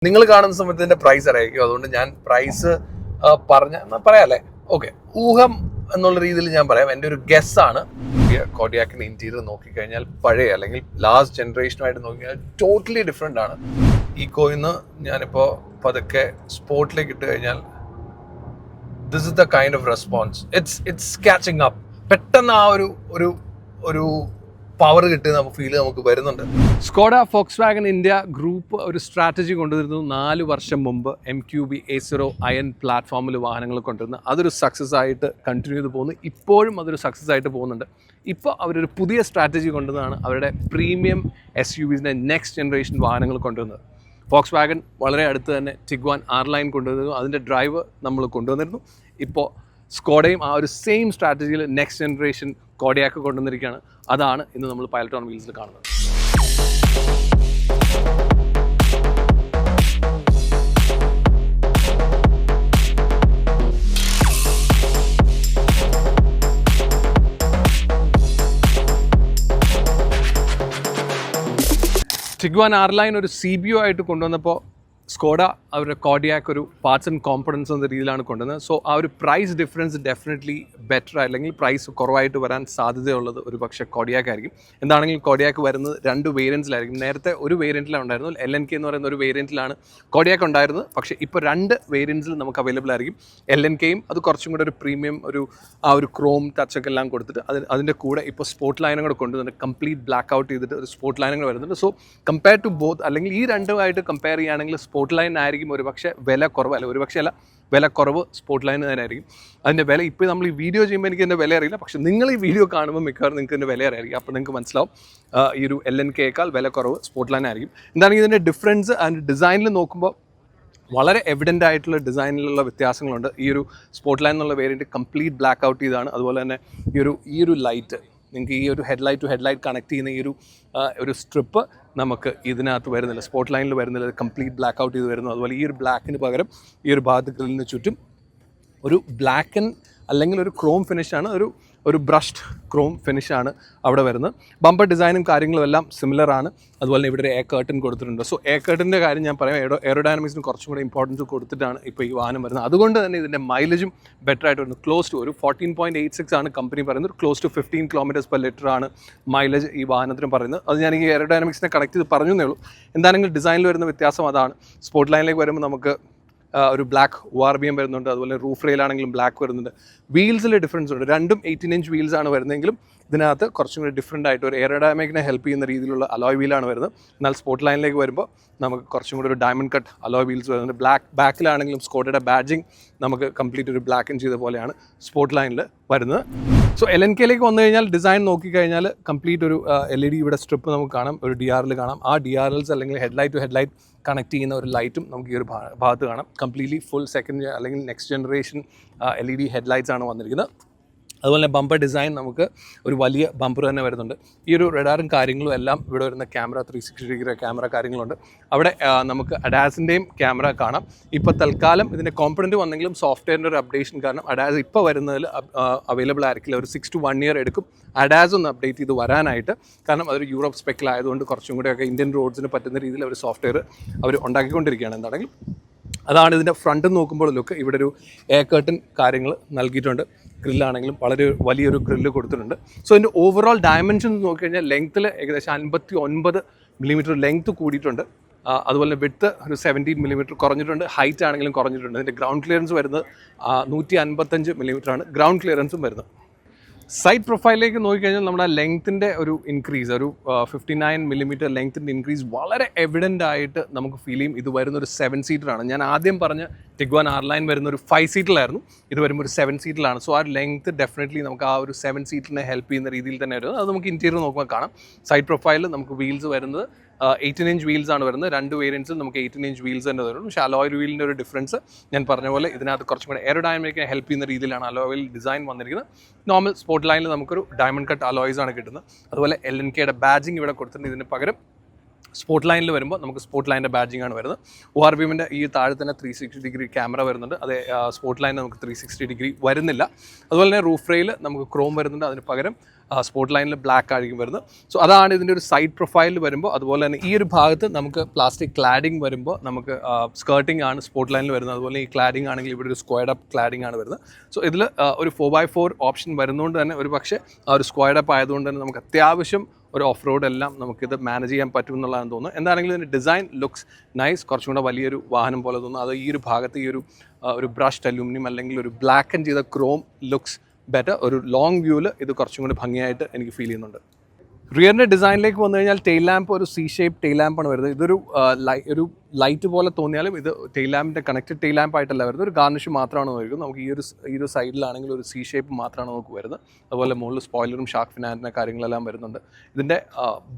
നിങ്ങൾ കാണുന്ന സമയത്ത് ഇതിന്റെ പ്രൈസ് അറിയിക്കും. അതുകൊണ്ട് ഞാൻ പ്രൈസ് പറയാല്ലേ. ഓക്കെ, ഊഹം എന്നുള്ള രീതിയിൽ ഞാൻ പറയാം. എൻ്റെ ഒരു ഗസ് ആണ്. കോഡിയാക്കിന്റെ ഇന്റീരിയർ നോക്കിക്കഴിഞ്ഞാൽ പഴയ അല്ലെങ്കിൽ ലാസ്റ്റ് ജനറേഷനുമായിട്ട് നോക്കിക്കഴിഞ്ഞാൽ ടോട്ടലി ഡിഫറെൻ്റ് ആണ്. ഈക്കോയിന്ന് ഞാനിപ്പോൾ പതുക്കെ സ്പോർട്ടിലേക്ക് ഇട്ട് കഴിഞ്ഞാൽ this is the kind of response. It's catching up. പെട്ടെന്ന് ആ ഒരു പവർ കിട്ടുന്ന ഫീൽ നമുക്ക് വരുന്നുണ്ട്. സ്കോഡ ഫോക്സ്വാഗൺ ഇന്ത്യ ഗ്രൂപ്പ് ഒരു സ്ട്രാറ്റജി കൊണ്ടുവരുന്നു 4 വർഷം മുമ്പ് MQB A0 അയൺ പ്ലാറ്റ്ഫോമിൽ വാഹനങ്ങൾ കൊണ്ടുവരുന്നു. അതൊരു സക്സസ് ആയിട്ട് കണ്ടിന്യൂ ചെയ്ത് പോകുന്നു. ഇപ്പോഴും അതൊരു സക്സസ് ആയിട്ട് പോകുന്നുണ്ട്. ഇപ്പോൾ അവരൊരു പുതിയ സ്ട്രാറ്റജി കൊണ്ടുവന്നതാണ് അവരുടെ പ്രീമിയം SUVസിൻ്റെ നെക്സ്റ്റ് ജനറേഷൻ വാഹനങ്ങൾ കൊണ്ടുവന്നത്. ഫോക്സ്വാഗൺ വളരെ അടുത്ത് തന്നെ ടിഗ്വാൻ R-Line കൊണ്ടുവന്നിരുന്നു. അതിൻ്റെ ഡ്രൈവ് നമ്മൾ കൊണ്ടുവന്നിരുന്നു. ഇപ്പോൾ സ്കോഡയും ആ ഒരു സെയിം സ്ട്രാറ്റജിയിൽ നെക്സ്റ്റ് ജനറേഷൻ കോഡിയാക്ക് കൊണ്ടുവന്നിരിക്കുകയാണ്. അതാണ് ഇന്ന് നമ്മൾ പൈലറ്റ് ഓൺ വീൽസിൽ കാണുന്നത്. ടിഗ്വാൻ R-Line ഒരു CBO ആയിട്ട് കൊണ്ടുവന്നപ്പോൾ സ്കോഡ അവരുടെ കോഡിയാക്ക് ഒരു പാർട്സ് ആൻഡ് കോമ്പണൻസ് എന്ന രീതിയിലാണ് കൊണ്ടുവന്നത്. സോ ആ ഒരു പ്രൈസ് ഡിഫറൻസ് ഡെഫിനറ്റ്ലി ബെറ്റർ അല്ലെങ്കിൽ പ്രൈസ് കുറവായിട്ട് വരാൻ സാധ്യതയുള്ളത് ഒരു പക്ഷേ കോഡിയാക്ക് ആയിരിക്കും. എന്താണെങ്കിലും കോഡിയാക്ക് വരുന്നത് 2 വേരിയൻസിലായിരിക്കും. നേരത്തെ ഒരു വേരിയൻറ്റിലാണ് ഉണ്ടായിരുന്നു, LNK എന്ന് പറയുന്ന ഒരു വേരിയൻറ്റിലാണ് കോഡിയാക്ക് ഉണ്ടായിരുന്നത്. പക്ഷേ ഇപ്പോൾ 2 വേരിയൻസിൽ നമുക്ക് അവൈലബിൾ ആയിരിക്കും. LNKയും അത് കുറച്ചും കൂടെ ഒരു പ്രീമിയം ആ ഒരു ക്രോം ടച്ചൊക്കെ എല്ലാം കൊടുത്തിട്ട് അതിൻ്റെ കൂടെ ഇപ്പോൾ സ്പോർട്ട് ലൈനും കൂടെ കൊണ്ടുവന്നിട്ട് കംപ്ലീറ്റ് ബ്ലാക്ക് ഔട്ട് ചെയ്തിട്ട് ഒരു സ്പോർട്ട് ലൈനും കൂടെ വരുന്നുണ്ട്. സോ കമ്പയർ ടു ബോത്ത് അല്ലെങ്കിൽ ഈ രണ്ടുമായിട്ട് കമ്പയർ ചെയ്യുകയാണെങ്കിൽ സ്പോർട്ട് ലൈൻ ആയിരിക്കും ഒരു പക്ഷേ വില കുറവ്, അല്ല ഒരു പക്ഷേ അല്ല വില കുറവ് സ്പോർട്ട് ലൈൻ തന്നെ ആയിരിക്കും. അതിൻ്റെ വില ഇപ്പോൾ നമ്മൾ ഈ വീഡിയോ ചെയ്യുമ്പോൾ എനിക്ക് എൻ്റെ വില അറിയില്ല, പക്ഷേ നിങ്ങൾ ഈ വീഡിയോ കാണുമ്പോൾ മിക്കവാറും നിങ്ങൾക്ക് ഇതിൻ്റെ വില അറിയായിരിക്കും. അപ്പോൾ നിങ്ങൾക്ക് മനസ്സിലാവും ഈ ഒരു LNKയേക്കാൾ വില കുറവ് സ്പോർട്ട് ലൈൻ ആയിരിക്കും. എന്താണെങ്കിൽ ഇതിൻ്റെ ഡിഫറൻസ് അതിൻ്റെ ഡിസൈനിൽ നോക്കുമ്പോൾ വളരെ എവിഡൻ്റ് ആയിട്ടുള്ള ഡിസൈനിലുള്ള വ്യത്യാസങ്ങളുണ്ട്. ഈ ഒരു സ്പോർട്ട് ലൈൻ എന്നുള്ള വേരിയൻറ്റ് കംപ്ലീറ്റ് ബ്ലാക്ക് ഔട്ട് ചെയ്താണ്. അതുപോലെ തന്നെ ഈ ഒരു ലൈറ്റ് നിങ്ങൾക്ക് ഈ ഒരു ഹെഡ്ലൈറ്റ് ടു ഹെഡ്ലൈറ്റ് കണക്ട് ചെയ്യുന്ന ഈ ഒരു സ്ട്രിപ്പ് നമുക്ക് ഇതിനകത്ത് വരുന്നില്ല, സ്പോർട്ട് ലൈനിൽ വരുന്നില്ല, കംപ്ലീറ്റ് ബ്ലാക്ക് ഔട്ട് ചെയ്ത് വരുന്നു. അതുപോലെ ഈ ഒരു ബ്ലാക്കിന് പകരം ഈ ഒരു ഭാഗത്ത് ഗ്രില്ലിന് ചുറ്റും ഒരു ബ്ലാക്ക് അല്ലെങ്കിൽ ഒരു ക്രോം ഫിനിഷാണ്, ഒരു ബ്രഷ്ഡ് ക്രോം ഫിനിഷാണ് അവിടെ വരുന്നത്. ബമ്പർ ഡിസൈനും കാര്യങ്ങളും എല്ലാം സിമിലർ ആണ്. അതുപോലെ തന്നെ ഇവിടെ ഒരു എയർ കർട്ടൻ കൊടുത്തിട്ടുണ്ട്. സോ എയർ കർട്ടൻ്റെ കാര്യം ഞാൻ പറയാം, എയറോഡൈനാമിക്സിന് കുറച്ചും കൂടെ ഇമ്പോർട്ടൻസ് കൊടുത്തിട്ടാണ് ഇപ്പോൾ ഈ വാഹനം വരുന്നത്. അതുകൊണ്ട് തന്നെ ഇതിൻ്റെ മൈലേജും ബെറ്റർ ആയിട്ട് വരുന്നു. ക്ലോസ് ടു ഒരു 14.86 ആണ് കമ്പനി പറയുന്നത്. ക്ലോസ് ടു 15 km/ലിറ്റർ ആണ് മൈലേജ് ഈ വാഹനത്തിന് പറയുന്നത്. അത് ഞാൻ ഈ എയറോഡൈനാമിക്സിനെ കണക്ട് ചെയ്ത് പറഞ്ഞേ ഉള്ളൂ. എന്താണെങ്കിലും ഡിസൈനിൽ വരുന്ന വ്യത്യാസം അതാണ്. സ്പോർട്ട് ലൈനിലേക്ക് വരുമ്പോൾ നമുക്ക് ഒരു ബ്ലാക്ക് ORBM വരുന്നുണ്ട്. അതുപോലെ റൂഫ് റെയിലാണെങ്കിലും ബ്ലാക്ക് വരുന്നുണ്ട്. വീൽസിൽ ഡിഫറൻസ് ഉണ്ട്. രണ്ടും 18-inch വീൽസ് ആണ് വരുന്നതെങ്കിലും ഇതിനകത്ത് കുറച്ചും കൂടി ഡിഫറൻ്റ് ആയിട്ട് ഒരു എയറോഡൈനാമിക്കിനെ ഹെൽപ്പ് ചെയ്യുന്ന രീതിയിലുള്ള അലോയ് വീലാണ് വരുന്നത്. എന്നാൽ സ്പോർട്ട് ലൈനിലേക്ക് വരുമ്പോൾ നമുക്ക് കുറച്ചും കൂടി ഒരു ഡയമണ്ട് കട്ട് അലോയ് വീൽസ് വരുന്നുണ്ട്. ബാക്കിലാണെങ്കിലും സ്കോഡയുടെ ബാഡ്ജിങ് നമുക്ക് കംപ്ലീറ്റ് ഒരു ബ്ലാക്ക് ചെയ്ത പോലെയാണ് സ്പോർട്ട് ലൈനിൽ വരുന്നത്. സോ LNKയിലേക്ക് വന്നു കഴിഞ്ഞാൽ ഡിസൈൻ നോക്കിക്കഴിഞ്ഞാൽ കംപ്ലീറ്റ് ഒരു LED ഇവിടെ സ്ട്രിപ്പ് നമുക്ക് കാണാം, ഒരു DRL കാണാം. ആ DRLs അല്ലെങ്കിൽ ഹെഡ്ലൈറ്റ് ടു ഹെഡ്ലൈറ്റ് കണക്ട് ചെയ്യുന്ന ഒരു ലൈറ്റും നമുക്ക് ഈ ഒരു ഭാഗത്ത് കാണാം. കംപ്ലീറ്റ്ലി ഫുൾ സെക്കൻഡ് അല്ലെങ്കിൽ നെക്സ്റ്റ് ജനറേഷൻ LED ഹെഡ്ലൈറ്റ്സ് ആണ് വന്നിരിക്കുന്നത്. അതുപോലെ തന്നെ ബമ്പർ ഡിസൈൻ നമുക്ക് ഒരു വലിയ ബമ്പർ തന്നെ വരുന്നുണ്ട്. ഈ ഒരു റഡാറും കാര്യങ്ങളും എല്ലാം ഇവിടെ വരുന്ന ക്യാമറ 360 ക്യാമറ കാര്യങ്ങളുണ്ട്. അവിടെ നമുക്ക് അഡാസിൻ്റെയും ക്യാമറ കാണാം. ഇപ്പോൾ തൽക്കാലം ഇതിൻ്റെ കോമ്പണൻറ്റ് വന്നെങ്കിലും സോഫ്റ്റ്വെയറിൻ്റെ ഒരു അപ്ഡേഷൻ കാരണം അഡാസ് ഇപ്പോൾ വരുന്നതിൽ അവൈലബിൾ ആയിരിക്കില്ല. ഒരു 6 to 1 year എടുക്കും അഡാസ് ഒന്ന് അപ്ഡേറ്റ് ചെയ്ത് വരാനായിട്ട്. കാരണം അതൊരു യൂറോപ്പ് സ്പെക്കിലായതുകൊണ്ട് കുറച്ചും കൂടെയൊക്കെ ഇന്ത്യൻ റോഡ്സിന് പറ്റുന്ന രീതിയിൽ ഒരു സോഫ്റ്റ്വെയർ അവർ ഉണ്ടാക്കിക്കൊണ്ടിരിക്കുകയാണ്. എന്താണെങ്കിലും അതാണ് ഇതിൻ്റെ ഫ്രണ്ട് നോക്കുമ്പോൾ ലുക്ക്. ഇവിടെ ഒരു എയർ കർട്ടൻ കാര്യങ്ങൾ നൽകിയിട്ടുണ്ട്. ഗ്രില്ലാണെങ്കിലും വളരെ വലിയൊരു ഗ്രില്ല് കൊടുത്തിട്ടുണ്ട്. സോ ഇതിൻ്റെ ഓവറോൾ ഡയമെൻഷൻ നോക്കിക്കഴിഞ്ഞാൽ ലെങ്ത്തിൽ ഏകദേശം 59 mm ലെങ്ത്ത് കൂടിയിട്ടുണ്ട്. അതുപോലെ വിഡ്ത്ത് ഒരു 17 mm കുറഞ്ഞിട്ടുണ്ട്. ഹൈറ്റ് ആണെങ്കിലും കുറഞ്ഞിട്ടുണ്ട്. ഇതിൻ്റെ ഗ്രൗണ്ട് ക്ലിയറൻസ് വരുന്നത് 155 mm ആണ് ഗ്രൗണ്ട് ക്ലിയറൻസും വരുന്നത്. സൈഡ് പ്രൊഫൈലിലേക്ക് നോക്കിക്കഴിഞ്ഞാൽ നമ്മുടെ ലെങ്ത്തിൻ്റെ ഒരു ഇൻക്രീസ്, ഒരു 59 mm ലെങ്ത്തിൻ്റെ ഇൻക്രീസ് വളരെ എവിഡൻ്റ് ആയിട്ട് നമുക്ക് ഫീൽ ചെയ്യും. ഇത് വരുന്നൊരു 7 സീറ്ററാണ്. ഞാൻ ആദ്യം പറഞ്ഞ ടിഗ്വാൻ R-Line വരുന്ന ഒരു 5 സീറ്റിലായിരുന്നു. ഇത് വരുമ്പോൾ ഒരു 7 സീറ്റിലാണ്. സോ ആ ലെങ്ത്ത് ഡെഫിനറ്റ്ലി നമുക്ക് ആ ഒരു 7 സീറ്റിനെ ഹെൽപ്പ് ചെയ്യുന്ന രീതിയിൽ തന്നെ വരുന്നത്. അത് നമുക്ക് ഇൻറ്റീരിയർ നോക്കുമ്പോൾ കാണാം. സൈഡ് പ്രൊഫൈലിൽ നമുക്ക് വീൽസ് വരുന്നത് 18-inch വീൽസ് ആണ് വരുന്നത്. 2 വേരിയൻസിൽ നമുക്ക് 18-inch വീൽസ് തന്നെ വരും. പക്ഷേ അലോയ് വീലിൻ്റെ ഒരു ഡിഫറൻസ് ഞാൻ പറഞ്ഞ പോലെ ഇതിനകത്ത് കുറച്ചും കൂടെ എയറോഡൈനാമിക്കിനെ ഹെൽപ്പ് ചെയ്യുന്ന രീതിയിലാണ് അലോയ് വീൽ ഡിസൈൻ വന്നിരിക്കുന്നത്. നോർമൽ സ്പോർട്ട് ലൈനിൽ നമുക്കൊരു ഡയമണ്ട് കട്ട് അലോയ്സ് ആണ് കിട്ടുന്നത്. അതുപോലെ LNKയുടെ ബാഡ്ജിങ് ഇവിടെ കൊടുത്തിട്ടുണ്ട്. ഇതിന് പകരം സ്പോർട്ട് ലൈനിൽ വരുമ്പോൾ നമുക്ക് സ്പോർട്ട് ലൈനിൻ്റെ ബാഡ്ജിങ് ആണ് വരുന്നത്. ORBMൻ്റെ ഈ താഴെ തന്നെ 360 ക്യാമറ വരുന്നുണ്ട്. അതേ സ്പോർട്ട് ലൈനിൽ നമുക്ക് 360 വരുന്നില്ല. അതുപോലെ തന്നെ റൂഫ് റെയിൽ നമുക്ക് ക്രോം വരുന്നുണ്ട്. അതിന് പകരം സ്പോർട്ട് ലൈനിൽ ബ്ലാക്ക് ആയിരിക്കും വരുന്നത്. സോ അതാണ് ഇതിൻ്റെ ഒരു സൈഡ് പ്രൊഫൈലിൽ വരുമ്പോൾ. അതുപോലെ തന്നെ ഈ ഒരു ഭാഗത്ത് നമുക്ക് പ്ലാസ്റ്റിക് ക്ലാഡിംഗ് വരുമ്പോൾ നമുക്ക് സ്കേർട്ടിംഗ് ആണ് സ്പോർട്ട് ലൈനിൽ വരുന്നത്. അതുപോലെ ഈ ക്ലാഡിംഗ് ആണെങ്കിൽ ഇവിടെ ഒരു സ്ക്വയർഡ് അപ്പ് ക്ലാഡിംഗ് ആണ് വരുന്നത്. സോ ഇതിൽ ഒരു 4x4 ഓപ്ഷൻ വരുന്നതുകൊണ്ട് തന്നെ ഒരു പക്ഷേ ആ ഒരു സ്ക്വയർഡ് അപ്പ് ആയതുകൊണ്ട് തന്നെ നമുക്ക് അത്യാവശ്യം ഒരു ഓഫ് റോഡ് എല്ലാം നമുക്കിത് മാനേജ് ചെയ്യാൻ പറ്റും എന്നുള്ളതാണ് തോന്നുന്നത്. എന്താണെങ്കിലും ഇതിൻ്റെ ഡിസൈൻ ലുക്സ് നൈസ്, കുറച്ചും കൂടെ വലിയൊരു വാഹനം പോലെ തോന്നുന്നു. അത് ഈ ഒരു ഭാഗത്ത് ഈ ഒരു ബ്രഷ്ഡ് അലൂമിനിയം അല്ലെങ്കിൽ ഒരു ബ്ലാക്ക് ചെയ്ത ക്രോം ലുക്സ് ബെറ്റർ. ഒരു ലോങ് വ്യൂവിൽ ഇത് കുറച്ചും കൂടി ഭംഗിയായിട്ട് എനിക്ക് ഫീൽ ചെയ്യുന്നുണ്ട്. റിയറിൻ്റെ ഡിസൈനിലേക്ക് വന്നു കഴിഞ്ഞാൽ ടെയിൽ ലാമ്പ് ഒരു സി ഷേപ്പ് ടെയിൽ ലാമ്പാണ് വരുന്നത്. ഇതൊരു ഒരു ലൈറ്റ് പോലെ തോന്നിയാലും ഇത് ടെയിൽ ലാമ്പിൻ്റെ കണക്റ്റഡ് ടെയിൽ ലാമ്പ് ആയിട്ടല്ല വരുന്നത്, ഒരു ഗാർണിഷ് മാത്രമാണ് വരുന്നത്. നമുക്ക് ഈ ഒരു സൈഡിലാണെങ്കിൽ ഒരു സി ഷേപ്പ് മാത്രമാണ് നമുക്ക് വരുന്നത്. അതുപോലെ മുകളിൽ സ്പോയിലറും ഷാർക്ക് ഫിനാൻറ്റിൻ്റെ കാര്യങ്ങളെല്ലാം വരുന്നുണ്ട്. ഇതിൻ്റെ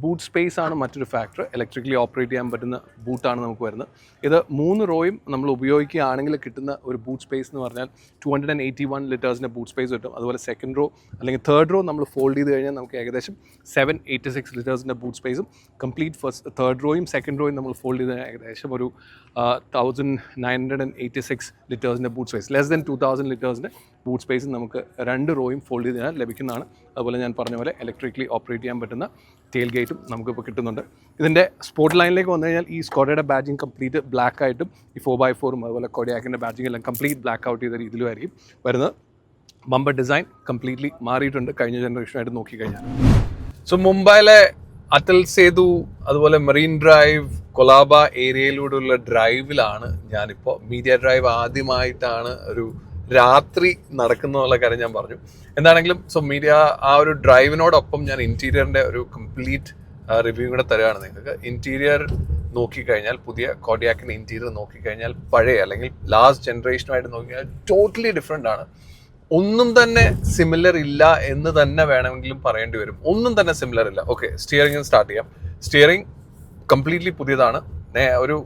ബൂട്ട് സ്പേസ് ആണ് മറ്റൊരു ഫാക്ടർ. ഇലക്ട്രിക്കലി ഓപ്പറേറ്റ് ചെയ്യാൻ പറ്റുന്ന ബൂട്ടാണ് നമുക്ക് വരുന്നത്. ഇത് 3 റോയും നമ്മൾ ഉപയോഗിക്കുകയാണെങ്കിൽ കിട്ടുന്ന ഒരു ബൂട്ട് സ്പേസ് എന്ന് പറഞ്ഞാൽ 281 ലിറ്റേഴ്സിൻ്റെ ബൂട്ട് സ്പേസ് കിട്ടും. അതുപോലെ സെക്കൻഡ് റോ അല്ലെങ്കിൽ തേർഡ് റോ നമ്മൾ ഫോൾഡ് ചെയ്ത് കഴിഞ്ഞാൽ നമുക്ക് ഏകദേശം 786 ലിറ്റേഴ്സിൻ്റെ ബൂട്ട് സ്പേസും, കംപ്ലീറ്റ് തേർഡ് റോയും സെക്കൻഡ് റോയും നമ്മൾ ഫോൾഡ് ചെയ്ത് ഏകദേശം ഒരു 1986 ലിറ്റേഴ്സിൻ്റെ ബൂട്ട് സ്പേസ്, ലെസ് ദൻ 2000 ലിറ്റേഴ്സിൻ്റെ ബൂട്ട് സ്പേസ് നമുക്ക് 2 റോയും ഫോൾഡ് ചെയ്ത് കഴിഞ്ഞാൽ ലഭിക്കുന്നതാണ്. അതുപോലെ ഞാൻ പറഞ്ഞ പോലെ ഇലക്ട്രിക്കലി ഓപ്പറേറ്റ് ചെയ്യാൻ പറ്റുന്ന ടെയിൽ ഗേറ്റും നമുക്കിപ്പോൾ കിട്ടുന്നുണ്ട്. ഇതിൻ്റെ സ്പോർട്ട് ലൈനിലേക്ക് വന്നു കഴിഞ്ഞാൽ ഈ സ്കോഡയുടെ ബാഡ്ജിങ് കംപ്ലീറ്റ് ബ്ലാക്ക് ആയിട്ടും ഈ 4x4 അതുപോലെ കോഡിയാക്കിൻ്റെ ബാഡ്ജിങ് എല്ലാം കംപ്ലീറ്റ് ബ്ലാക്ക് ഔട്ട് ചെയ്ത രീതിയിലുമായിരിക്കും വരുന്നത്. ബമ്പർ ഡിസൈൻ കംപ്ലീറ്റ്ലി മാറിയിട്ടുണ്ട് കഴിഞ്ഞ ജനറേഷനായിട്ട് നോക്കിക്കഴിഞ്ഞാൽ. സോ മുംബൈയിലെ അറ്റൽ സേതു അതുപോലെ മറീൻ ഡ്രൈവ് കൊലാബ ഏരിയയിലൂടെയുള്ള ഡ്രൈവിലാണ് ഞാനിപ്പോൾ. മീഡിയ ഡ്രൈവ് ആദ്യമായിട്ടാണ് ഒരു രാത്രി നടക്കുന്നുള്ള കാര്യം ഞാൻ പറഞ്ഞു. എന്താണെങ്കിലും സോ മീഡിയ ആ ഒരു ഡ്രൈവിനോടൊപ്പം ഞാൻ ഇൻറ്റീരിയറിൻ്റെ ഒരു കംപ്ലീറ്റ് റിവ്യൂ കൂടെ തരുകയാണ് നിങ്ങൾക്ക്. ഇൻറ്റീരിയർ നോക്കിക്കഴിഞ്ഞാൽ പുതിയ കോഡിയാക്കിൻ്റെ ഇൻറ്റീരിയർ നോക്കിക്കഴിഞ്ഞാൽ പഴയ അല്ലെങ്കിൽ ലാസ്റ്റ് ജനറേഷനുമായിട്ട് നോക്കിക്കഴിഞ്ഞാൽ ടോട്ടലി ഡിഫറെൻ്റ് ആണ്. ഒന്നും തന്നെ സിമിലർ ഇല്ല എന്ന് തന്നെ വേണമെങ്കിലും പറയേണ്ടി വരും. ഒന്നും തന്നെ സിമിലർ ഇല്ല. ഓക്കെ, സ്റ്റിയറിംഗ് സ്റ്റാർട്ട് ചെയ്യാം. സ്റ്റിയറിംഗ് കംപ്ലീറ്റ്ലി പുതിയതാണ്. ഒരു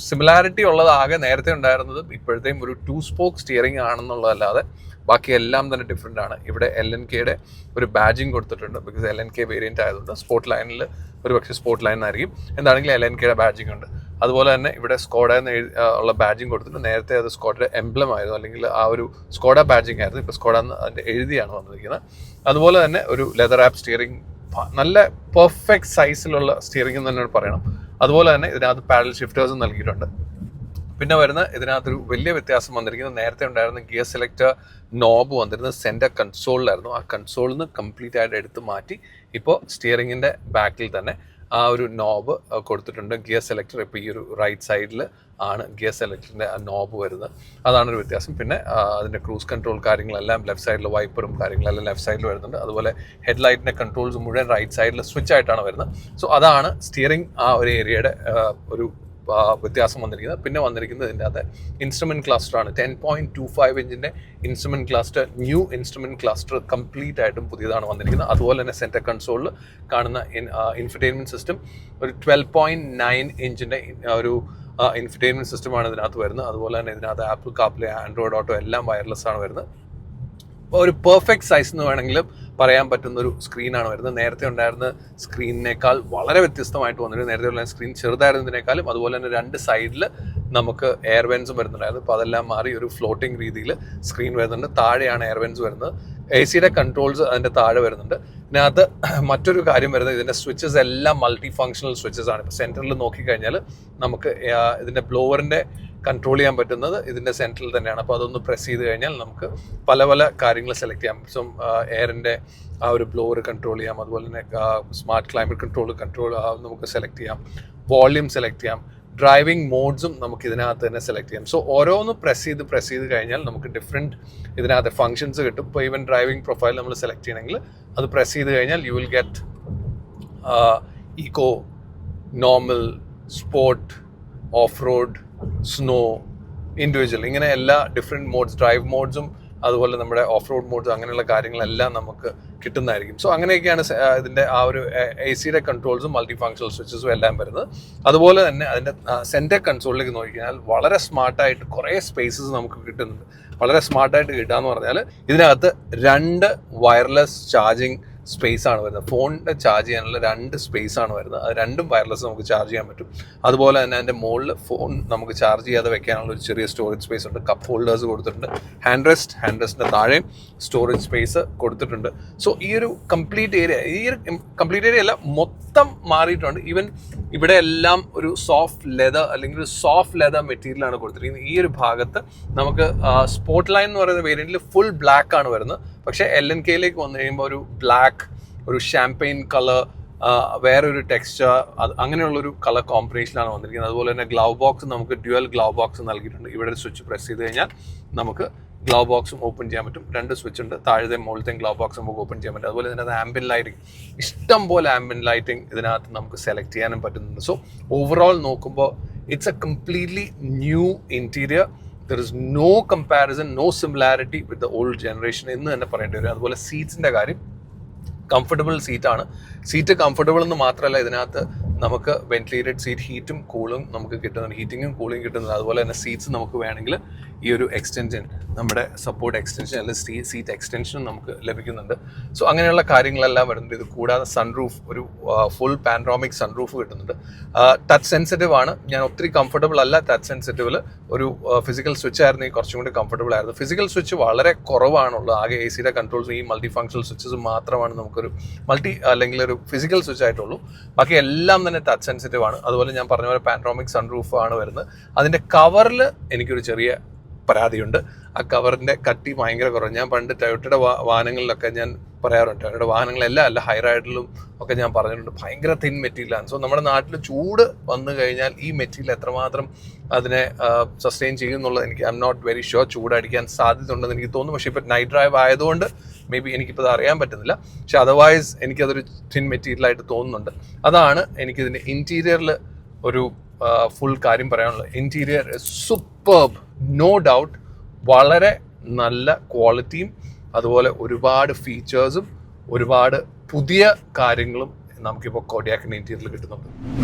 സിമിലാരിറ്റി ഉള്ളതാകെ നേരത്തെ ഉണ്ടായിരുന്നത് ഇപ്പോഴത്തെയും ഒരു 2 സ്പോക്ക് സ്റ്റിയറിംഗ് ആണെന്നുള്ളതല്ലാതെ ബാക്കി എല്ലാം തന്നെ ഡിഫറെൻ്റ് ആണ്. ഇവിടെ LNKയുടെ ഒരു ബാഡ്ജിങ് കൊടുത്തിട്ടുണ്ട്. ബിക്കോസ് LNK വേരിയൻ്റ് ആയതുകൊണ്ട് സ്പോർട്ട് ലൈനിൽ ഒരു പക്ഷേ സ്പോർട്ട് ലൈനായിരിക്കും, എന്താണെങ്കിലും LNKയുടെ ബാഡ്ജിങ് ഉണ്ട്. അതുപോലെ തന്നെ ഇവിടെ സ്കോഡ എന്ന് ഉള്ള ബാഡ്ജിങ് കൊടുത്തിട്ട് നേരത്തെ അത് സ്കോഡയുടെ എംബ്ലം ആയിരുന്നു, അല്ലെങ്കിൽ ആ ഒരു സ്കോഡ ബാഡ്ജിങ് ആയിരുന്നു. ഇപ്പോൾ സ്കോഡ എന്ന് അതിൻ്റെ എഴുതിയാണ് വന്നിരിക്കുന്നത്. അതുപോലെ തന്നെ ഒരു ലെതർ ആപ്പ് സ്റ്റിയറിംഗ്, നല്ല പെർഫെക്റ്റ് സൈസിലുള്ള സ്റ്റിയറിംഗ് എന്ന് തന്നെ പറയണം. അതുപോലെ തന്നെ ഇതിനകത്ത് പാഡൽ ഷിഫ്റ്റേഴ്സും നൽകിയിട്ടുണ്ട്. പിന്നെ വരുന്ന ഇതിനകത്തൊരു വലിയ വ്യത്യാസം വന്നിരിക്കുന്നത്, നേരത്തെ ഉണ്ടായിരുന്ന ഗിയർ സെലക്ടർ നോബ് വന്നിരുന്നത് സെൻറ്റർ കൺസോളിലായിരുന്നു. ആ കൺസോളിൽ നിന്ന് കംപ്ലീറ്റ് ആയിട്ട് എടുത്ത് മാറ്റി ഇപ്പോൾ സ്റ്റിയറിങ്ങിൻ്റെ ബാക്കിൽ തന്നെ ആ ഒരു നോബ് കൊടുത്തിട്ടുണ്ട്. ഗിയർ സെലക്ടർ ഇപ്പോൾ ഈ ഒരു റൈറ്റ് സൈഡിൽ ആണ് ഗിയർ സെലക്ടറിൻ്റെ ആ നോബ് വരുന്നത്. അതാണൊരു വ്യത്യാസം. പിന്നെ അതിൻ്റെ ക്രൂസ് കൺട്രോൾ കാര്യങ്ങളെല്ലാം ലെഫ്റ്റ് സൈഡിൽ, വൈപ്പറും കാര്യങ്ങളെല്ലാം ലെഫ്റ്റ് സൈഡിൽ വരുന്നുണ്ട്. അതുപോലെ ഹെഡ്ലൈറ്റിൻ്റെ കൺട്രോൾസ് മുഴുവൻ റൈറ്റ് സൈഡിൽ സ്വിച്ച് ആയിട്ടാണ് വരുന്നത്. സോ അതാണ് സ്റ്റിയറിംഗ് ആ ഒരു ഏരിയയുടെ ഒരു വ്യത്യാസം വന്നിരിക്കുന്നത്. പിന്നെ വന്നിരിക്കുന്നത് ഇതിൻ്റെ അകത്ത് ഇൻസ്ട്രുമെൻറ്റ് ക്ലസ്റ്ററാണ്. 10.25 ഇഞ്ചിൻ്റെ instrument cluster, new instrument cluster complete ആയിട്ടും പുതിയതാണ് വന്നിരിക്കുന്നത്. അതുപോലെ തന്നെ സെൻറ്റർ കൺസോളിൽ കാണുന്ന ഇൻഫർടൈൻമെൻറ്റ് സിസ്റ്റം ഒരു 12.9 ഇഞ്ചിൻ്റെ ഒരു ഇൻഫർടൈൻമെൻറ്റ് സിസ്റ്റമാണ് ഇതിനകത്ത് വരുന്നത്. അതുപോലെ തന്നെ ഇതിനകത്ത് ആപ്പിൾ കാപ്ലേ, ആൻഡ്രോയിഡ് ഓട്ടോ എല്ലാം വയർലെസ് ആണ് വരുന്നത്. ഒരു പെർഫെക്റ്റ് സൈസ് എന്ന് വേണമെങ്കിലും പറയാൻ പറ്റുന്നൊരു സ്ക്രീനാണ് വരുന്നത്. നേരത്തെ ഉണ്ടായിരുന്ന സ്ക്രീനിനേക്കാൾ വളരെ വ്യത്യസ്തമായിട്ട് വന്നിരുന്നു. നേരത്തെ ഉള്ള സ്ക്രീൻ ചെറുതായിരുന്നതിനേക്കാളും. അതുപോലെ തന്നെ 2 സൈഡിൽ നമുക്ക് എയർ വെൻസും വരുന്നുണ്ടായിരുന്നു. അപ്പോൾ അതെല്ലാം മാറി ഒരു ഫ്ലോട്ടിംഗ് രീതിയിൽ സ്ക്രീൻ വരുന്നുണ്ട്. താഴെയാണ് എയർ വെൻസ് വരുന്നത്. AC-യുടെ കൺട്രോൾസ് അതിൻ്റെ താഴെ വരുന്നുണ്ട്. ഇതിനകത്ത് മറ്റൊരു കാര്യം വരുന്നത്, ഇതിൻ്റെ സ്വിച്ചസ് എല്ലാം മൾട്ടി ഫങ്ഷണൽ സ്വിച്ചസ് ആണ്. ഇപ്പോൾ സെൻറ്ററിൽ നോക്കിക്കഴിഞ്ഞാൽ നമുക്ക് ഇതിൻ്റെ ബ്ലോവറിൻ്റെ കൺട്രോൾ ചെയ്യാൻ പറ്റുന്നത് ഇതിൻ്റെ സെൻറ്ററിൽ തന്നെയാണ്. അപ്പോൾ അതൊന്ന് പ്രസ് ചെയ്ത് കഴിഞ്ഞാൽ നമുക്ക് പല പല കാര്യങ്ങൾ സെലക്ട് ചെയ്യാം. സോ എയറിൻ്റെ ആ ഒരു ബ്ലോവർ കൺട്രോൾ ചെയ്യാം. അതുപോലെ തന്നെ സ്മാർട്ട് ക്ലൈമറ്റ് കൺട്രോൾ നമുക്ക് സെലക്ട് ചെയ്യാം. വോള്യൂം സെലക്ട് ചെയ്യാം. ഡ്രൈവിംഗ് മോഡ്സും നമുക്ക് ഇതിനകത്ത് തന്നെ സെലക്ട് ചെയ്യാം. സോ ഓരോന്ന് പ്രസ് ചെയ്ത് കഴിഞ്ഞാൽ നമുക്ക് ഡിഫറെൻറ്റ് ഇതിനകത്ത് ഫങ്ഷൻസ് കിട്ടും. ഇപ്പോൾ ഈവൻ ഡ്രൈവിംഗ് പ്രൊഫൈൽ നമ്മൾ സെലക്ട് ചെയ്യണമെങ്കിൽ അത് പ്രസ് ചെയ്ത് കഴിഞ്ഞാൽ you will get Eeco, normal, sport, off road, snow, individual, ഇങ്ങനെ എല്ലാ ഡിഫറെൻറ്റ് മോഡ്സ്, ഡ്രൈവ് മോഡ്സും അതുപോലെ നമ്മുടെ ഓഫ് റോഡ് മോഡ്സ്, അങ്ങനെയുള്ള കാര്യങ്ങളെല്ലാം നമുക്ക് കിട്ടുന്നതായിരിക്കും. സോ അങ്ങനെയൊക്കെയാണ് ഇതിൻ്റെ ആ ഒരു AC-യുടെ കൺട്രോൾസും മൾട്ടി ഫങ്ഷണൽ സ്വിച്ചസും എല്ലാം വരുന്നത്. അതുപോലെ തന്നെ അതിൻ്റെ സെൻറ്റർ കൺസോളിലേക്ക് നോക്കിക്കഴിഞ്ഞാൽ വളരെ സ്മാർട്ടായിട്ട് കുറേ സ്പേസസ് നമുക്ക് കിട്ടുന്നുണ്ട്. വളരെ സ്മാർട്ടായിട്ട് കിട്ടുകയെന്ന് പറഞ്ഞാൽ ഇതിനകത്ത് 2 വയർലെസ് ചാർജിങ് സ്പേസ് ആണ് വരുന്നത്. ഫോണിൻ്റെ ചാർജ് ചെയ്യാനുള്ള 2 സ്പേസ് ആണ് വരുന്നത്. അത് രണ്ടും വയർലെസ് നമുക്ക് ചാർജ് ചെയ്യാൻ പറ്റും. അതുപോലെ തന്നെ അതിൻ്റെ മുകളിൽ ഫോൺ നമുക്ക് ചാർജ് ചെയ്യാതെ വെക്കാനുള്ള ഒരു ചെറിയ സ്റ്റോറേജ് സ്പേസ് ഉണ്ട്. കപ്പ് ഹോൾഡേഴ്സ് കൊടുത്തിട്ടുണ്ട്. ഹാൻഡ് റെസ്റ്റിൻ്റെ താഴെയും സ്റ്റോറേജ് സ്പേസ് കൊടുത്തിട്ടുണ്ട്. സോ ഈ ഒരു കംപ്ലീറ്റ് ഏരിയ അല്ല, മൊത്തം മാറിയിട്ടുണ്ട്. ഈവൻ ഇവിടെ എല്ലാം ഒരു സോഫ്റ്റ് ലെതർ മെറ്റീരിയലാണ് കൊടുത്തിരിക്കുന്നത്. ഈ ഒരു ഭാഗത്ത് നമുക്ക് സ്പോട്ട് ലൈൻ എന്ന് പറയുന്ന വേരിയന്റിൽ ഫുൾ ബ്ലാക്ക് ആണ് വരുന്നത്. പക്ഷേ LNKയിലേക്ക് വന്നു കഴിയുമ്പോൾ ഒരു ബ്ലാക്ക്, ഒരു ഷാമ്പെയിൻ കളർ, വേറൊരു ടെക്സ്ചർ, അങ്ങനെയുള്ളൊരു കളർ കോമ്പിനേഷനാണ് വന്നിരിക്കുന്നത്. അതുപോലെ തന്നെ ഗ്ലൗ ബോക്സ് നമുക്ക് ഡ്യുവൽ ഗ്ലൗ ബോക്സ് നൽകിയിട്ടുണ്ട്. ഇവിടെ സ്വിച്ച് പ്രസ് ചെയ്ത് കഴിഞ്ഞാൽ നമുക്ക് ഗ്ലൗ ബോക്സും ഓപ്പൺ ചെയ്യാൻ പറ്റും. 2 സ്വിച്ച് ഉണ്ട്. താഴത്തെ മുകളിലത്തെ ഗ്ലൗ ബോക്സ് നമുക്ക് ഓപ്പൺ ചെയ്യാൻ പറ്റും. അതുപോലെ ഇതിനകത്ത് ആംബിയൻ ലൈറ്റിംഗ്, ഇഷ്ടം പോലെ ആംബിയൻ ലൈറ്റിംഗ് ഇതിനകത്ത് നമുക്ക് സെലക്ട് ചെയ്യാനും പറ്റുന്നുണ്ട്. സോ ഓവറോൾ നോക്കുമ്പോൾ it's A completely new interior. There is no comparison, no similarity with the old generation എന്ന് തന്നെ പറയേണ്ടി വരും. അതുപോലെ സീറ്റ്സിൻ്റെ കാര്യം, കംഫർട്ടബിൾ സീറ്റാണ്. സീറ്റ് കംഫർട്ടബിൾ എന്ന് മാത്രമല്ല, ഇതിനകത്ത് നമുക്ക് വെന്റിലേറ്റഡ് സീറ്റ്, ഹീറ്റും കൂളും നമുക്ക് കിട്ടുന്നുണ്ട്, ഹീറ്റിങ്ങും കൂളിങ് കിട്ടുന്നുണ്ട്. അതുപോലെ തന്നെ സീറ്റ്സ് നമുക്ക് വേണമെങ്കിൽ ഈ ഒരു എക്സ്റ്റൻഷൻ, നമ്മുടെ സപ്പോർട്ട് എക്സ്റ്റൻഷൻ അല്ലെങ്കിൽ സീറ്റ് എക്സ്റ്റൻഷനും നമുക്ക് ലഭിക്കുന്നുണ്ട്. സോ അങ്ങനെയുള്ള കാര്യങ്ങളെല്ലാം വരുന്നുണ്ട്. ഇത് കൂടാതെ സൺറൂഫ്, ഒരു ഫുൾ പാനോറാമിക് സൺറൂഫ് കിട്ടുന്നുണ്ട്. ടച്ച് സെൻസിറ്റീവ് ആണ്. ഞാൻ ഒത്തിരി കംഫർട്ടബിൾ അല്ല ടച്ച് സെൻസിറ്റീവിൽ. ഒരു ഫിസിക്കൽ സ്വിച്ച് ആയിരുന്നെങ്കിൽ കുറച്ചും കൂടി കംഫർട്ടബിൾ ആയിരുന്നു. ഫിസിക്കൽ സ്വിച്ച് വളരെ കുറവാണുള്ളത്. ആകെ AC കൺട്രോൾസ്, ഈ മൾട്ടി ഫങ്ഷണൽ സ്വിച്ചസ് മാത്രമാണ് നമുക്കൊരു അല്ലെങ്കിൽ ഒരു ഫിസിക്കൽ സ്വിച്ച് ആയിട്ടുള്ളൂ. ബാക്കി എല്ലാം തന്നെ ടച്ച് സെൻസിറ്റീവ് ആണ്. അതുപോലെ ഞാൻ പറഞ്ഞ പോലെ പാനോറാമിക് സൺറൂഫ് ആണ് വരുന്നത്. അതിൻ്റെ കവറിൽ എനിക്കൊരു ചെറിയ പരാതിയുണ്ട്. ആ കവറിൻ്റെ കട്ടി ഭയങ്കര കുറവ്. ഞാൻ പണ്ട് ടൊയോട്ടയുടെ വാഹനങ്ങളിലൊക്കെ ഞാൻ പറയാറുണ്ട്, ടൊയോട്ടയുടെ വാഹനങ്ങളെല്ലാം അല്ല, ഹൈ റൈഡിലും ഒക്കെ ഞാൻ പറഞ്ഞിട്ടുണ്ട്, ഭയങ്കര തിൻ മെറ്റീരിയലാണ്. സോ നമ്മുടെ നാട്ടിൽ ചൂട് വന്നു കഴിഞ്ഞാൽ ഈ മെറ്റീരിയൽ എത്രമാത്രം അതിനെ സസ്റ്റെയിൻ ചെയ്യും എന്നുള്ളത് എനിക്ക് I'm not very sure. ചൂടടിക്കാൻ സാധ്യത ഉണ്ടെന്ന് എനിക്ക് തോന്നുന്നു. പക്ഷേ ഇപ്പോൾ നൈറ്റ് ഡ്രൈവ് ആയതുകൊണ്ട് മേ ബി എനിക്കിപ്പോൾ അത് അറിയാൻ പറ്റുന്നില്ല. പക്ഷെ അതർവൈസ് എനിക്കതൊരു തിൻ മെറ്റീരിയലായിട്ട് തോന്നുന്നുണ്ട്. അതാണ് എനിക്കിതിൻ്റെ ഇൻറ്റീരിയറിൽ ഒരു ഫുൾ കാര്യം പറയാനുള്ളത്. Interior superb, no doubt. വളരെ നല്ല ക്വാളിറ്റിയും അതുപോലെ ഒരുപാട് ഫീച്ചേഴ്സും ഒരുപാട് പുതിയ കാര്യങ്ങളും നമുക്കിപ്പോൾ കോഡിയാക്കിൻ്റെ ഇൻറ്റീരിയറിൽ കിട്ടുന്നുണ്ട്.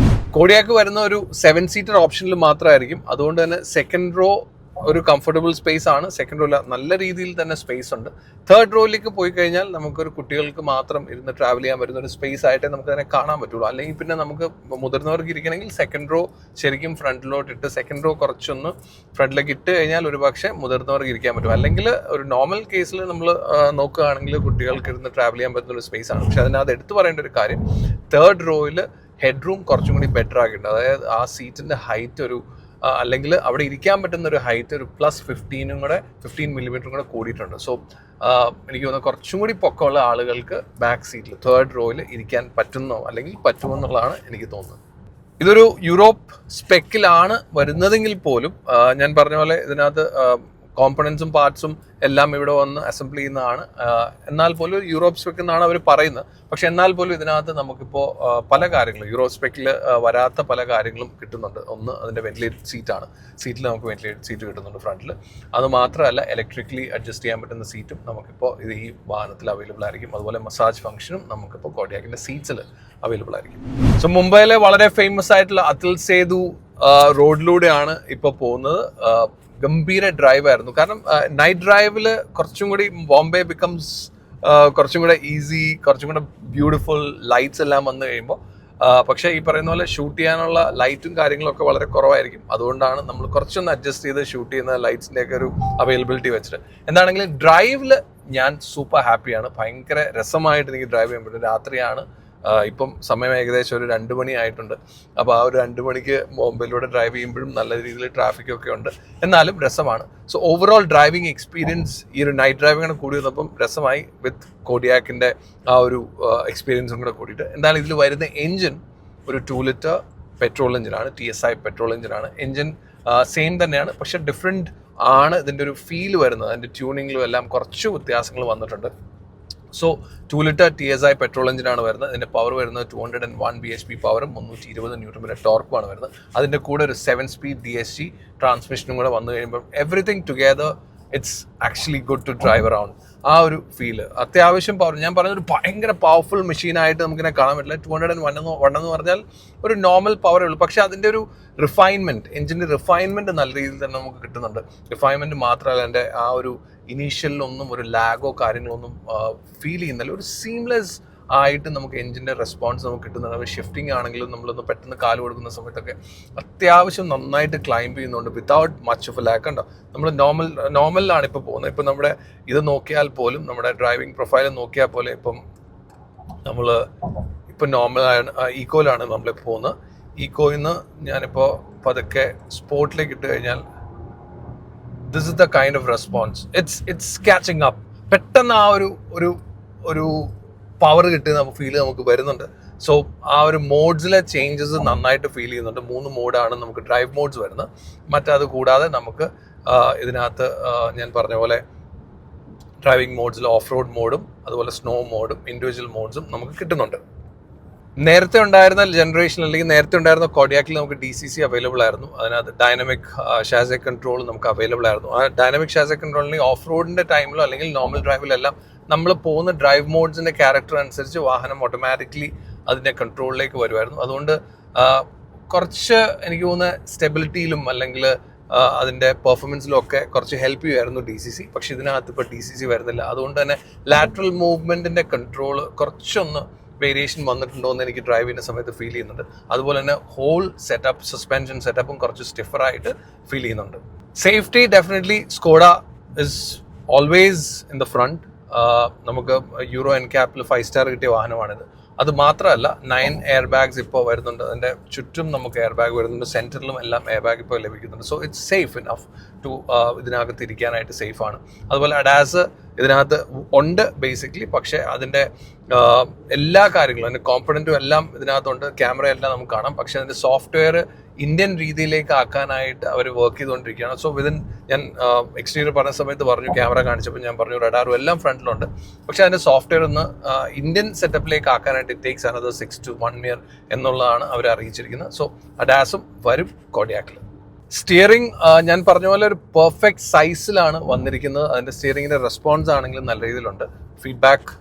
കോഡിയാക്ക് വരുന്ന ഒരു 7 സീറ്റർ ഓപ്ഷനിൽ മാത്രമായിരിക്കും. അതുകൊണ്ട് തന്നെ സെക്കൻഡ് റോ ഒരു കംഫർട്ടബിൾ സ്പേസ് ആണ്. സെക്കൻഡ് റോയിൽ നല്ല രീതിയിൽ തന്നെ സ്പേസ് ഉണ്ട്. തേർഡ് റോയിലേക്ക് പോയി കഴിഞ്ഞാൽ നമുക്കൊരു കുട്ടികൾക്ക് മാത്രം ഇരുന്ന് ട്രാവൽ ചെയ്യാൻ പറ്റുന്ന ഒരു സ്പേസ് ആയിട്ട് നമുക്ക് അതിനെ കാണാൻ പറ്റുള്ളൂ. അല്ലെങ്കിൽ പിന്നെ നമുക്ക് മുതിർന്നവർക്ക് ഇരിക്കണമെങ്കിൽ സെക്കൻഡ് റോ ശരിക്കും ഫ്രണ്ടിലോട്ട് ഇട്ട്, സെക്കൻഡ് റോ കുറച്ചൊന്ന് ഫ്രണ്ടിലേക്ക് ഇട്ട് കഴിഞ്ഞാൽ ഒരു പക്ഷേ മുതിർന്നവർക്ക് ഇരിക്കാൻ പറ്റും. അല്ലെങ്കിൽ ഒരു നോർമൽ കേസിൽ നമ്മൾ നോക്കുകയാണെങ്കിൽ കുട്ടികൾക്ക് ഇരുന്ന് ട്രാവൽ ചെയ്യാൻ പറ്റുന്ന ഒരു സ്പേസ് ആണ്. പക്ഷെ അതിനകത്ത് എടുത്തു പറയേണ്ട ഒരു കാര്യം, തേർഡ് റോയിൽ ഹെഡ് റൂം കുറച്ചും കൂടി ബെറ്റർ ആക്കിയിട്ടുണ്ട്. അതായത് ആ സീറ്റിൻ്റെ ഹൈറ്റ് ഒരു അല്ലെങ്കിൽ അവിടെ ഇരിക്കാൻ പറ്റുന്ന ഒരു ഹൈറ്റ് ഒരു +15 മില്ലിമീറ്ററും കൂടെ കൂടിയിട്ടുണ്ട്. സോ എനിക്ക് തോന്നുന്നു കുറച്ചും കൂടി പൊക്കമുള്ള ആളുകൾക്ക് ബാക്ക് സീറ്റിൽ തേർഡ് റോയിൽ ഇരിക്കാൻ പറ്റുന്നോ അല്ലെങ്കിൽ പറ്റുമെന്നുള്ളതാണ് എനിക്ക് തോന്നുന്നത്. ഇതൊരു യൂറോപ്പ് സ്പെക്കിലാണ് വരുന്നതെങ്കിൽ പോലും ഞാൻ പറഞ്ഞ പോലെ ഇതിനകത്ത് കോമ്പണൻസും പാർട്സും എല്ലാം ഇവിടെ വന്ന് അസംബിൾ ചെയ്യുന്നതാണ്. എന്നാൽ പോലും യൂറോപ്പ് സ്പെക്ക് എന്നാണ് അവർ പറയുന്നത്. പക്ഷെ എന്നാൽ പോലും ഇതിനകത്ത് നമുക്കിപ്പോൾ പല കാര്യങ്ങളും യൂറോപ്പ് സ്പെക്കിൽ വരാത്ത പല കാര്യങ്ങളും കിട്ടുന്നുണ്ട്. ഒന്ന് അതിൻ്റെ വെന്റിലേറ്റഡ് സീറ്റാണ്. സീറ്റിൽ നമുക്ക് വെന്റിലേറ്റഡ് സീറ്റ് കിട്ടുന്നുണ്ട് ഫ്രണ്ടിൽ. അത് മാത്രമല്ല ഇലക്ട്രിക്കലി അഡ്ജസ്റ്റ് ചെയ്യാൻ പറ്റുന്ന സീറ്റും നമുക്കിപ്പോൾ ഇത് ഈ വാഹനത്തിൽ അവൈലബിൾ ആയിരിക്കും. അതുപോലെ മസാജ് ഫംഗ്ഷനും നമുക്കിപ്പോൾ കോഡിയാക്കിൻ്റെ സീറ്റ്സിൽ അവൈലബിൾ ആയിരിക്കും. സോ മുംബൈയിലെ വളരെ ഫേമസ് ആയിട്ടുള്ള അതുൽ സേതു റോഡിലൂടെയാണ് ഇപ്പോൾ പോകുന്നത്. ഗംഭീര ഡ്രൈവ് ആയിരുന്നു. കാരണം നൈറ്റ് ഡ്രൈവിൽ കുറച്ചും കൂടി ബോംബെ ബിക്കംസ് കുറച്ചും കൂടെ ഈസി, കുറച്ചും കൂടെ ബ്യൂട്ടിഫുൾ, ലൈറ്റ്സ് എല്ലാം വന്നു കഴിയുമ്പോൾ. പക്ഷേ ഈ പറയുന്ന പോലെ ഷൂട്ട് ചെയ്യാനുള്ള ലൈറ്റും കാര്യങ്ങളൊക്കെ വളരെ കുറവായിരിക്കും. അതുകൊണ്ടാണ് നമ്മൾ കുറച്ചൊന്ന് അഡ്ജസ്റ്റ് ചെയ്ത് ഷൂട്ട് ചെയ്യുന്ന ലൈറ്റ്സിൻ്റെയൊക്കെ ഒരു അവൈലബിലിറ്റി വെച്ചിട്ട്. എന്താണെങ്കിലും ഡ്രൈവിൽ ഞാൻ സൂപ്പർ ഹാപ്പിയാണ്. ഭയങ്കര രസമായിട്ട് എനിക്ക് ഡ്രൈവ് ചെയ്യാൻ പറ്റും. രാത്രിയാണ്, ഇപ്പം സമയം ഏകദേശം ഒരു 2 മണി ആയിട്ടുണ്ട്. അപ്പോൾ ആ ഒരു 2 മണിക്ക് ബോംബെയിലൂടെ ഡ്രൈവ് ചെയ്യുമ്പോഴും നല്ല രീതിയിൽ ട്രാഫിക്കൊക്കെ ഉണ്ട്, എന്നാലും രസമാണ്. സോ ഓവറോൾ ഡ്രൈവിംഗ് എക്സ്പീരിയൻസ് ഈ ഒരു നൈറ്റ് ഡ്രൈവിംഗ് കൂടി വന്നപ്പം രസമായി. വിത്ത് കോഡിയാക്കിൻ്റെ ആ ഒരു എക്സ്പീരിയൻസും കൂടെ കൂടിയിട്ട്. എന്തായാലും ഇതിൽ വരുന്ന എൻജിൻ ഒരു 2 ലിറ്റർ പെട്രോൾ എഞ്ചിനാണ്, TSI പെട്രോൾ എഞ്ചിനാണ്. എൻജിൻ സെയിം തന്നെയാണ്, പക്ഷെ ഡിഫറെൻറ്റ് ആണ് ഇതിൻ്റെ ഒരു ഫീൽ വരുന്നത്. അതിൻ്റെ ട്യൂണിങ്ങിലും എല്ലാം കുറച്ച് വ്യത്യാസങ്ങൾ വന്നിട്ടുണ്ട്. സോ 2 ലിറ്റർ TSI പെട്രോൾ എഞ്ചിനാണ് വരുന്നത്. ഇതിൻ്റെ പവർ വരുന്നത് 201 bhp പവറും 320 ന്യൂട്ടൺ ടോർക്കുമാണ് വരുന്നത്. അതിൻ്റെ കൂടെ ഒരു 7 സ്പീഡ് DSG ട്രാൻസ്മിഷനും കൂടെ വന്നു കഴിയുമ്പോൾ everything together it's actually good to drive around. ആ ഒരു ഫീല് അത്യാവശ്യം പവർ, ഞാൻ പറഞ്ഞൊരു ഭയങ്കര പവർഫുൾ മെഷീനായിട്ട് നമുക്കിനെ കാണാൻ പറ്റില്ല. 201 എന്ന് പറഞ്ഞാൽ ഒരു നോർമൽ പവറേ ഉള്ളൂ. പക്ഷേ അതിൻ്റെ ഒരു റിഫൈൻമെൻറ്റ്, എഞ്ചിൻ്റെ റിഫൈൻമെൻറ്റ് നല്ല രീതിയിൽ തന്നെ നമുക്ക് കിട്ടുന്നുണ്ട്. റിഫൈൻമെൻറ്റ് മാത്രമല്ല, എൻ്റെ ആ ഒരു ഇനീഷ്യലിലൊന്നും ഒരു ലാഗോ കാര്യങ്ങളൊന്നും ഫീൽ ചെയ്യുന്നില്ല. ഒരു സീംലെസ് ആയിട്ട് നമുക്ക് എഞ്ചിൻ്റെ റെസ്പോൺസ് നമുക്ക് കിട്ടുന്നുണ്ട്. ഷിഫ്റ്റിംഗ് ആണെങ്കിലും നമ്മളൊന്ന് പെട്ടെന്ന് കാല് കൊടുക്കുന്ന സമയത്തൊക്കെ അത്യാവശ്യം നന്നായിട്ട് ക്ലൈംബ് ചെയ്യുന്നുണ്ട് വിത്തൗട്ട് മച്ച് ഓഫ് ലാക്ക്. ഉണ്ടോ, നമ്മൾ നോർമലിലാണ് ഇപ്പോൾ പോകുന്നത്. ഇപ്പം നമ്മുടെ ഇത് നോക്കിയാൽ പോലും, നമ്മുടെ ഡ്രൈവിംഗ് പ്രൊഫൈൽ നോക്കിയാൽ പോലെ ഇപ്പം നമ്മൾ ഇപ്പം നോർമലാണ്, ഈക്കോയിലാണ് നമ്മളിപ്പോൾ പോകുന്നത്. ഈക്കോയിൽ നിന്ന് ഞാനിപ്പോൾ പതുക്കെ സ്പോർട്ടിലേക്ക് ഇട്ട് കഴിഞ്ഞാൽ this is the kind of response. It's catching up. പെട്ടെന്ന് ആ ഒരു പവർ കിട്ടുന്ന ഫീൽ നമുക്ക് വരുന്നുണ്ട്. സോ ആ ഒരു മോഡ്സിലെ ചേഞ്ചസ് നന്നായിട്ട് ഫീൽ ചെയ്യുന്നുണ്ട്. 3 മോഡാണ് നമുക്ക് ഡ്രൈവ് മോഡ്സ് വരുന്നത്. മറ്റത് കൂടാതെ നമുക്ക് ഇതിനകത്ത് ഞാൻ പറഞ്ഞ പോലെ ഡ്രൈവിംഗ് മോഡ്സിൽ ഓഫ് റോഡ് മോഡും അതുപോലെ സ്നോ മോഡും ഇൻഡിവിജ്വൽ മോഡ്സും നമുക്ക് കിട്ടുന്നുണ്ട്. നേരത്തെ ഉണ്ടായിരുന്ന ജനറേഷൻ അല്ലെങ്കിൽ നേരത്തെ ഉണ്ടായിരുന്ന കോഡിയാക്കിൽ നമുക്ക് DCC അവൈലബിൾ ആയിരുന്നു. അതിനകത്ത് ഡൈനാമിക് ഷാസെ കൺട്രോൾ നമുക്ക് അവൈലബിൾ ആയിരുന്നു. ആ ഡൈനാമിക് ഷാസെ കൺട്രോളിന് ഓഫ് റോഡിൻ്റെ ടൈമിലോ അല്ലെങ്കിൽ നോർമൽ ഡ്രൈവിലെല്ലാം നമ്മൾ പോകുന്ന ഡ്രൈവ് മോഡ്സിൻ്റെ ക്യാരക്ടർ അനുസരിച്ച് വാഹനം ഓട്ടോമാറ്റിക്കലി അതിൻ്റെ കൺട്രോളിലേക്ക് വരുമായിരുന്നു. അതുകൊണ്ട് കുറച്ച് എനിക്ക് തോന്നുന്ന സ്റ്റെബിലിറ്റിയിലും അല്ലെങ്കിൽ അതിൻ്റെ പെർഫോമൻസിലും ഒക്കെ കുറച്ച് ഹെൽപ്പ് ചെയ്യുമായിരുന്നു DCC. പക്ഷേ ഇതിനകത്ത് ഇപ്പോൾ DCC വരുന്നില്ല. അതുകൊണ്ട് തന്നെ ലാറ്ററൽ മൂവ്മെൻറ്റിൻ്റെ കൺട്രോൾ കുറച്ചൊന്ന് വേരിയേഷൻ വന്നിട്ടുണ്ടോ എന്ന് എനിക്ക് ഡ്രൈവ് ചെയ്യുന്ന സമയത്ത് ഫീൽ ചെയ്യുന്നുണ്ട്. അതുപോലെ തന്നെ ഹോൾ സെറ്റപ്പ്, സസ്പെൻഷൻ സെറ്റപ്പും കുറച്ച് സ്റ്റിഫറായിട്ട് ഫീൽ ചെയ്യുന്നുണ്ട്. Safety definitely Skoda is always in the front. നമുക്ക് യൂറോ NCAPൽ 5 സ്റ്റാർ കിട്ടിയ വാഹനമാണിത്. അത് മാത്രമല്ല 9 എയർ ബാഗ്സ് ഇപ്പോൾ വരുന്നുണ്ട്. അതിൻ്റെ ചുറ്റും നമുക്ക് എയർ ബാഗ് വരുന്നുണ്ട്. സെൻറ്ററിലും എല്ലാം എയർ ബാഗ് ഇപ്പോൾ ലഭിക്കുന്നുണ്ട്. So it's safe enough to ഇതിനകത്ത് ഇരിക്കാനായിട്ട് സേഫാണ്. അതുപോലെ അഡാസ് ഇതിനകത്ത് ഉണ്ട് ബേസിക്കലി. പക്ഷേ അതിൻ്റെ എല്ലാ കാര്യങ്ങളും, അതിൻ്റെ കോമ്പണൻറ്റും എല്ലാം ഇതിനകത്തുണ്ട്. ക്യാമറ എല്ലാം നമുക്ക് കാണാം. പക്ഷേ അതിൻ്റെ സോഫ്റ്റ്വെയർ ഇന്ത്യൻ രീതിയിലേക്ക് ആക്കാനായിട്ട് അവർ വർക്ക് ചെയ്തുകൊണ്ടിരിക്കുകയാണ്. സോ ഞാൻ എക്സ്റ്റീരിയർ പറഞ്ഞ സമയത്ത് പറഞ്ഞു, ക്യാമറ കാണിച്ചപ്പോൾ ഞാൻ പറഞ്ഞു റഡാറും എല്ലാം ഫ്രണ്ടിലുണ്ട്. പക്ഷേ അതിൻ്റെ സോഫ്റ്റ്വെയർ ഒന്ന് ഇന്ത്യൻ സെറ്റപ്പിലേക്ക് ആക്കാനായിട്ട് it takes another 6 to 1 year എന്നുള്ളതാണ് അവർ അറിയിച്ചിരിക്കുന്നത്. സോ അഡാസും വരും കോഡിയാക്കിൽ. സ്റ്റിയറിംഗ് ഞാൻ പറഞ്ഞ പോലെ ഒരു പെർഫെക്റ്റ് സൈസിലാണ് വന്നിരിക്കുന്നത്. അതിൻ്റെ സ്റ്റിയറിങ്ങിൻ്റെ റെസ്പോൺസ് ആണെങ്കിലും നല്ല രീതിയിലുണ്ട്. Feedback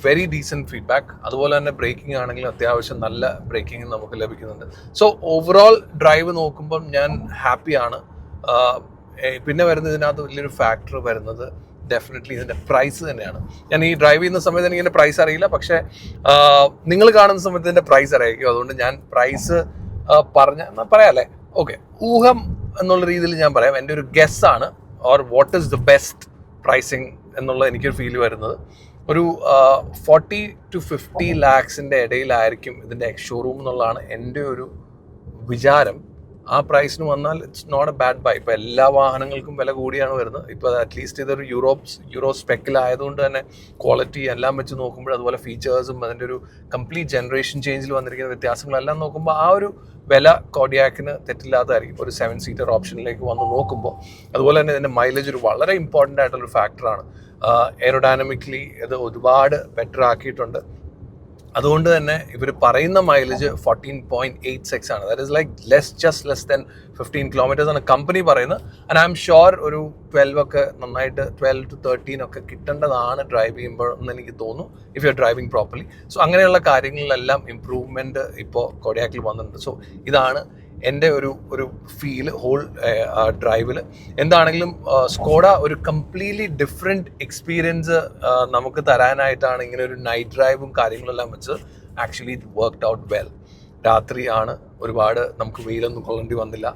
very decent feedback. അതുപോലെ തന്നെ ബ്രേക്കിംഗ് ആണെങ്കിലും അത്യാവശ്യം നല്ല ബ്രേക്കിംഗ് നമുക്ക് ലഭിക്കുന്നുണ്ട്. സോ ഓവറോൾ ഡ്രൈവ് നോക്കുമ്പം ഞാൻ ഹാപ്പിയാണ്. പിന്നെ വരുന്നത് ഇതിനകത്ത് വലിയൊരു ഫാക്ടർ വരുന്നത് ഡെഫിനറ്റ്ലി ഇതിൻ്റെ പ്രൈസ് തന്നെയാണ്. ഞാൻ ഈ ഡ്രൈവ് ചെയ്യുന്ന സമയത്ത് എനിക്ക് ഇതിൻ്റെ പ്രൈസ് അറിയില്ല. പക്ഷേ നിങ്ങൾ കാണുന്ന സമയത്ത് ഇതിൻ്റെ പ്രൈസ് അറിയിക്കും. അതുകൊണ്ട് ഞാൻ പ്രൈസ് പറയാമല്ലേ? ഓക്കെ, ഊഹം എന്നുള്ള രീതിയിൽ ഞാൻ പറയാം. എൻ്റെ ഒരു ഗെസ് ആണ്, or what is the best pricing എന്നുള്ള എനിക്കൊരു ഫീൽ വരുന്നത് ഒരു 40 to 50 lakhs ഇടയിലായിരിക്കും ഇതിൻ്റെ ഷോറൂം എന്നുള്ളതാണ് എൻ്റെ ഒരു വിചാരം. ആ പ്രൈസിന് വന്നാൽ it's not a bad buy. ഇപ്പോൾ എല്ലാ വാഹനങ്ങൾക്കും വില കൂടിയാണ് വരുന്നത്. ഇപ്പോൾ അറ്റ്ലീസ്റ്റ് ഇതൊരു യൂറോ സ്പെക്കിലായതുകൊണ്ട് തന്നെ ക്വാളിറ്റി എല്ലാം വെച്ച് നോക്കുമ്പോൾ, അതുപോലെ ഫീച്ചേഴ്സും അതിൻ്റെ ഒരു കംപ്ലീറ്റ് ജനറേഷൻ ചേഞ്ചിൽ വന്നിരിക്കുന്ന വ്യത്യാസങ്ങളെല്ലാം നോക്കുമ്പോൾ ആ ഒരു വില കോഡിയാക്കിന് തെറ്റില്ലാത്തതായിരിക്കും ഒരു 7 seater ഓപ്ഷനിലേക്ക് വന്ന് നോക്കുമ്പോൾ. അതുപോലെ തന്നെ ഇതിൻ്റെ മൈലേജ് ഒരു വളരെ ഇമ്പോർട്ടൻ്റ് ആയിട്ടുള്ളൊരു ഫാക്ടറാണ്. എയറോഡൈനമിക്കലി ഇത് ഒരുപാട് ബെറ്റർ ആക്കിയിട്ടുണ്ട്. അതുകൊണ്ട് തന്നെ ഇവർ പറയുന്ന മൈലേജ് 14.86 ആണ്. That is like less than 15 kilometers ആണ് കമ്പനി പറയുന്നത്. ആൻഡ് ഐ എം ഷുവർ ഒരു 12 ഒക്കെ നന്നായിട്ട് 12 to 13 ഒക്കെ കിട്ടേണ്ടതാണ് ഡ്രൈവ് ചെയ്യുമ്പോൾ എന്ന് എനിക്ക് തോന്നുന്നു, if you are driving properly. So അങ്ങനെയുള്ള കാര്യങ്ങളിലെല്ലാം ഇമ്പ്രൂവ്മെൻറ്റ് ഇപ്പോൾ കോഡിയാക്കിൽ വന്നിട്ടുണ്ട്. സോ ഇതാണ് എൻ്റെ ഒരു ഫീൽ ഹോൾ ഡ്രൈവിൽ. എന്താണെങ്കിലും സ്കോഡ ഒരു കംപ്ലീറ്റ്ലി ഡിഫറെൻറ്റ് എക്സ്പീരിയൻസ് നമുക്ക് തരാനായിട്ടാണ് ഇങ്ങനെ ഒരു നൈറ്റ് ഡ്രൈവും കാര്യങ്ങളെല്ലാം വെച്ച് actually it worked out well. രാത്രിയാണ്, ഒരുപാട് നമുക്ക് വെയിലൊന്നും കൊള്ളേണ്ടി വന്നില്ല.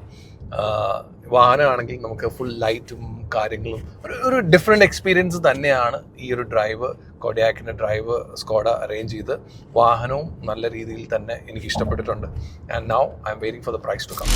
വാഹനമാണെങ്കിൽ നമുക്ക് ഫുൾ ലൈറ്റും കാര്യങ്ങളും ഒരു ഡിഫറെൻറ്റ് എക്സ്പീരിയൻസ് തന്നെയാണ് ഈ ഒരു ഡ്രൈവ്, കോഡിയാക്കിൻ്റെ ഡ്രൈവ് സ്കോഡ അറേഞ്ച് ചെയ്ത്. വാഹനവും നല്ല രീതിയിൽ തന്നെ എനിക്ക് ഇഷ്ടപ്പെട്ടിട്ടുണ്ട്. And now I'm waiting for the price to come.